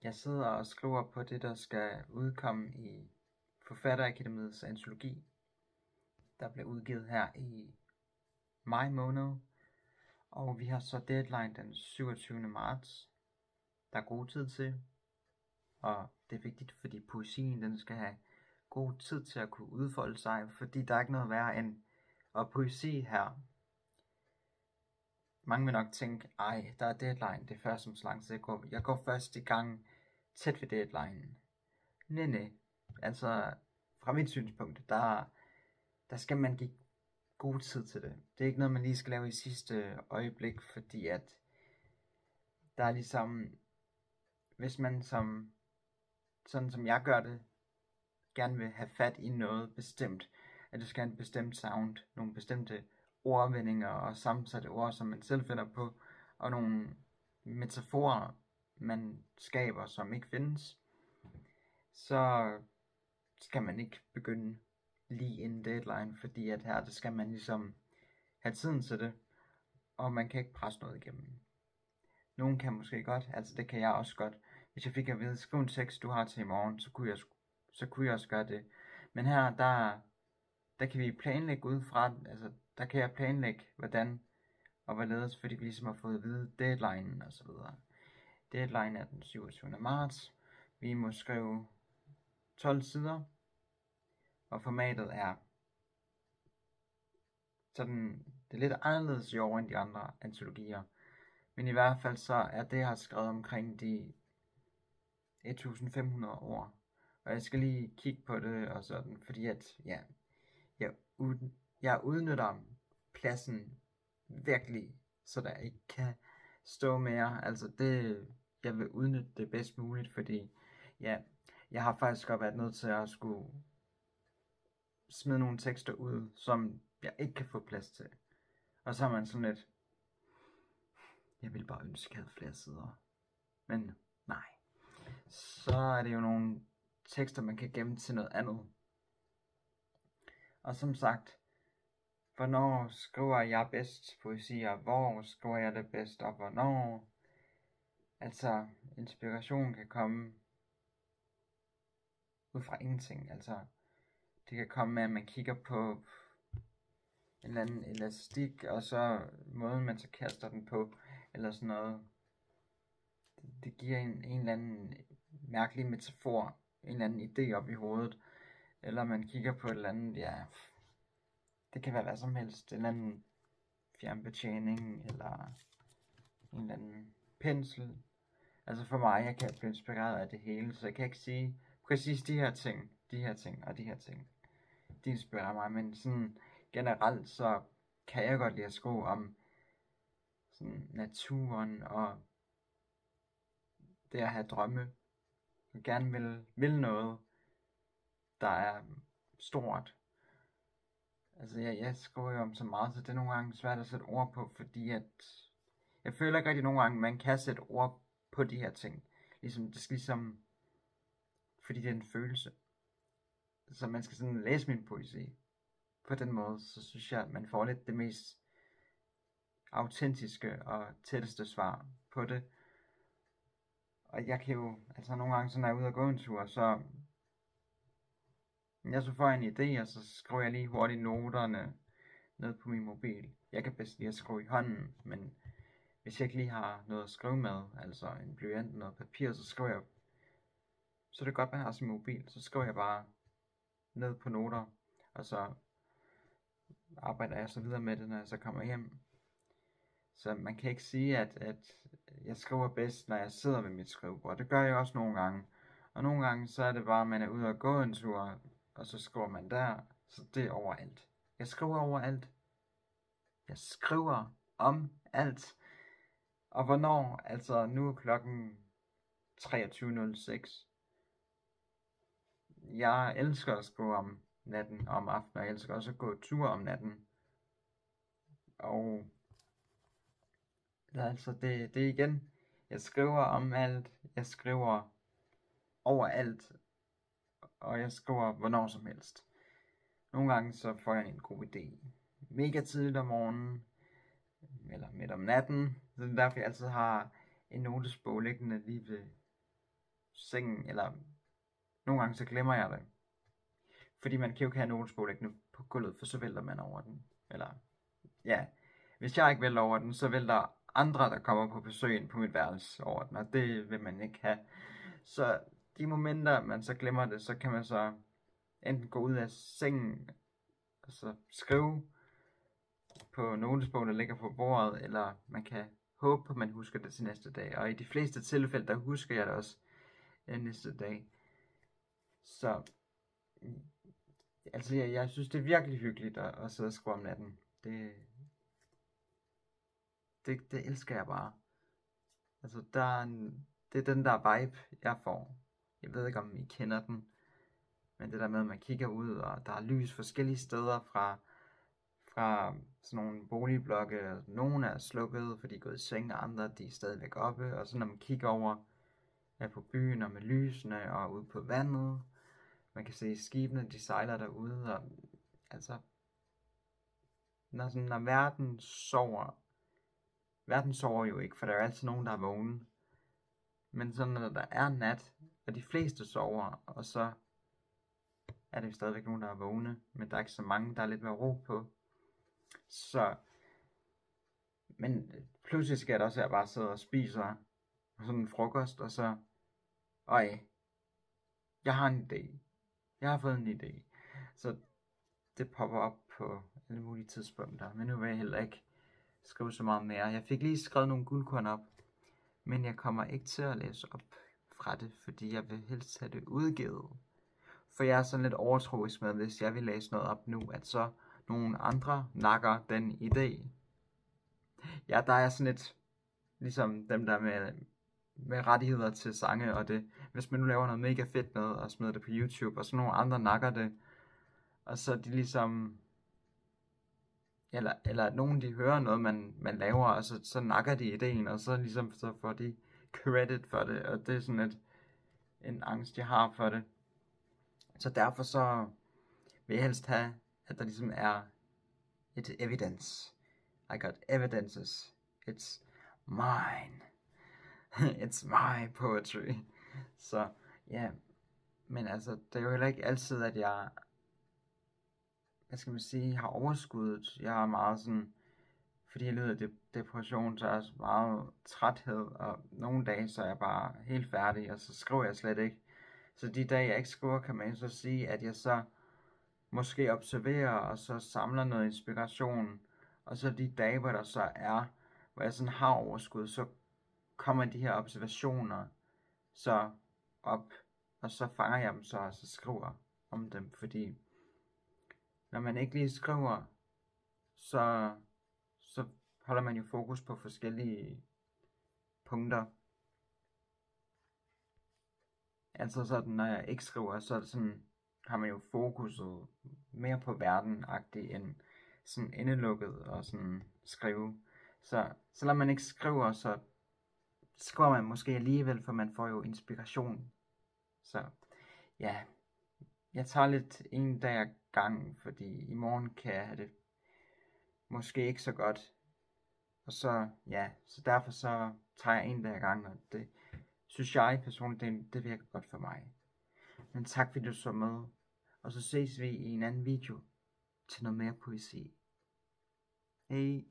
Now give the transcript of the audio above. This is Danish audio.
Jeg sidder og skriver på det, der skal udkomme i Forfatterakademiets antologi, der bliver udgivet her i maj måned. Og vi har så deadline den 27. marts. Der er god tid til, og det er vigtigt, fordi poesien den skal have god tid til at kunne udfolde sig, fordi der er ikke noget værre end og poesi her. Mange vil nok tænke, ej, der er deadline, det er først om så lang tid jeg går først i gang tæt ved deadline. Nej, altså fra mit synspunkt, der skal man give god tid til det. Det er ikke noget, man lige skal lave i sidste øjeblik, fordi at der er ligesom, hvis man sådan som jeg gør det, gerne vil have fat i noget bestemt, at det skal have en bestemt sound, nogle bestemte ordvendinger og sammensatte ord, som man selv finder på, og nogle metaforer, man skaber, som ikke findes, så skal man ikke begynde lige inden deadline, fordi at her, det skal man ligesom have tiden til det, og man kan ikke presse noget igennem. Nogen kan måske godt, altså det kan jeg også godt. Hvis jeg fik at vide, skriv en tekst, du har til i morgen, så kunne jeg også gøre det. Men her, der kan vi planlægge ud fra, altså der kan jeg planlægge, hvordan og hvorledes, fordi vi ligesom har fået at vide deadline og så videre. Deadline er den 27. marts. Vi må skrive 12 sider, og formatet er sådan, det er lidt anderledes i år end de andre antologier. Men i hvert fald så er det, jeg har skrevet omkring de 1500 ord. Og jeg skal lige kigge på det og sådan, fordi at, ja, jeg udnytter pladsen virkelig, så der ikke kan stå mere. Altså jeg vil udnytte det bedst muligt, fordi ja, jeg har faktisk godt været nødt til at skulle smide nogle tekster ud, som jeg ikke kan få plads til. Og så har man sådan lidt, jeg ville bare ønske, jeg havde flere sider. Men nej. Så er det jo nogle tekster, man kan gemme til noget andet. Og som sagt, hvornår skriver jeg bedst poesi, og hvor skriver jeg det bedst, og hvornår? Altså, inspiration kan komme ud fra ingenting. Altså, det kan komme med, at man kigger på en eller anden elastik, og så måden man så kaster den på, eller sådan noget. Det giver en eller anden mærkelig metafor, en eller anden idé op i hovedet. Eller man kigger på et eller andet, ja, det kan være hvad som helst, en eller anden fjernbetjening, eller en eller anden pensel. Altså for mig, jeg kan blive inspireret af det hele, så jeg kan ikke sige præcis de her ting og de her ting. De inspirerer mig, men sådan generelt så kan jeg godt lide at skrive om sådan naturen og det at have drømme. Jeg gerne vil noget, der er stort. Altså jeg skriver jo om så meget, så det er nogle gange svært at sætte ord på, fordi at jeg føler ikke rigtig nogle gange, man kan sætte ord på de her ting. Ligesom, det skal ligesom, fordi det er en følelse. Så man skal sådan læse min poesi. På den måde, så synes jeg, at man får lidt det mest autentiske og tætteste svar på det. Og jeg kan jo, altså nogle gange, så når jeg er ude og gå en tur, så får jeg en idé, og så skriver jeg lige hurtigt noterne ned på min mobil. Jeg kan bedst lide at skrive i hånden, men hvis jeg ikke lige har noget at skrive med, altså en blyant, noget papir, så skriver jeg, så det er godt, man har sin mobil, så skriver jeg bare ned på noter, og så arbejder jeg så videre med det, når jeg så kommer hjem. Så man kan ikke sige, at jeg skriver bedst, når jeg sidder ved mit skrivebord. Det gør jeg også nogle gange. Og nogle gange, så er det bare, at man er ude og gå en tur, og så skriver man der. Så det er overalt. Jeg skriver overalt. Jeg skriver om alt. Og hvornår? Altså, nu er klokken 23:06. Jeg elsker at skrive om natten og om aftenen, og jeg elsker også at gå tur om natten. Og altså, det er igen, jeg skriver om alt, jeg skriver overalt, og jeg skriver hvornår som helst. Nogle gange så får jeg en god idé mega tidligt om morgenen, eller midt om natten. Så det er derfor, jeg altid har en notesbog liggende lige ved sengen, eller nogle gange så glemmer jeg det. Fordi man kan jo ikke have notesbog liggende på gulvet, for så vælter man over den. Eller, ja, hvis jeg ikke vælter over den, så vælter andre, der kommer på besøg ind på mit værelse over den, og det vil man ikke have. Så de momenter, man så glemmer det, så kan man så enten gå ud af sengen, og så skrive på notesbogen, der ligger på bordet, eller man kan håbe på, at man husker det til næste dag. Og i de fleste tilfælde, der husker jeg det også næste dag. Så altså, jeg synes, det er virkelig hyggeligt at sidde og skrive om natten. Det elsker jeg bare. Altså, det er den der vibe, jeg får. Jeg ved ikke, om I kender den. Men det der med, at man kigger ud, og der er lys forskellige steder fra sådan nogle boligblokke. Nogle er slukket, fordi de er gået i seng, og andre de er stadigvæk oppe. Og så når man kigger over på byen, og med lysene, og ude på vandet, man kan se skibene, de sejler derude, og altså, når verden sover jo ikke, for der er altid nogen, der er vågne. Men så når der er nat, og de fleste sover, og så er det stadigvæk nogen, der er vågne, men der er ikke så mange, der er lidt mere ro på. Så, men pludselig skal det også, at jeg bare sidder og spiser sådan en frokost, og så, jeg har en idé. Jeg har fået en idé. Så det popper op på alle mulige tidspunkter, men nu vil jeg heller ikke skrive så meget mere. Jeg fik lige skrevet nogle guldkorn op, men jeg kommer ikke til at læse op fra det, fordi jeg vil helst have det udgivet. For jeg er sådan lidt overtroisk med, hvis jeg vil læse noget op nu, at så nogle andre nakker den idé. Ja, der er sådan lidt, ligesom dem der med rettigheder til sange og det. Hvis man nu laver noget mega fedt noget og smider det på YouTube, og så nogle andre nakker det, og så de ligesom, eller nogen de hører noget man laver, og så nakker de ideen, og så ligesom så får de credit for det, og det er sådan lidt en angst jeg har for det. Så derfor så vil jeg helst have, at der ligesom er et evidence. I got evidences. It's mine. It's my poetry. Så ja, men altså, det er jo heller ikke altid, at jeg, hvad skal man sige, har overskuddet. Jeg har meget sådan, fordi jeg lider af depression, så er jeg meget træthed, og nogle dage, så er jeg bare helt færdig, og så skriver jeg slet ikke. Så de dage, jeg ikke skriver, kan man så sige, at jeg så måske observerer, og så samler noget inspiration, og så de dage, hvor der så er, hvor jeg sådan har overskud, så kommer de her observationer så op, og så fanger jeg dem så, og så skriver om dem, fordi når man ikke lige skriver, så holder man jo fokus på forskellige punkter. Altså sådan, når jeg ikke skriver, så er det sådan, har man jo fokuset mere på verden-agtigt end sådan indelukket og sådan skrive. Så når man ikke skriver, så skriver man måske alligevel, for man får jo inspiration. Så ja, jeg tager lidt en dag ad gangen, fordi i morgen kan jeg have det måske ikke så godt. Og så ja, så derfor så tager jeg en dag ad gangen, og det synes jeg personligt, det virker godt for mig. Men tak fordi du så med, og så ses vi i en anden video til noget mere poesi. Hej.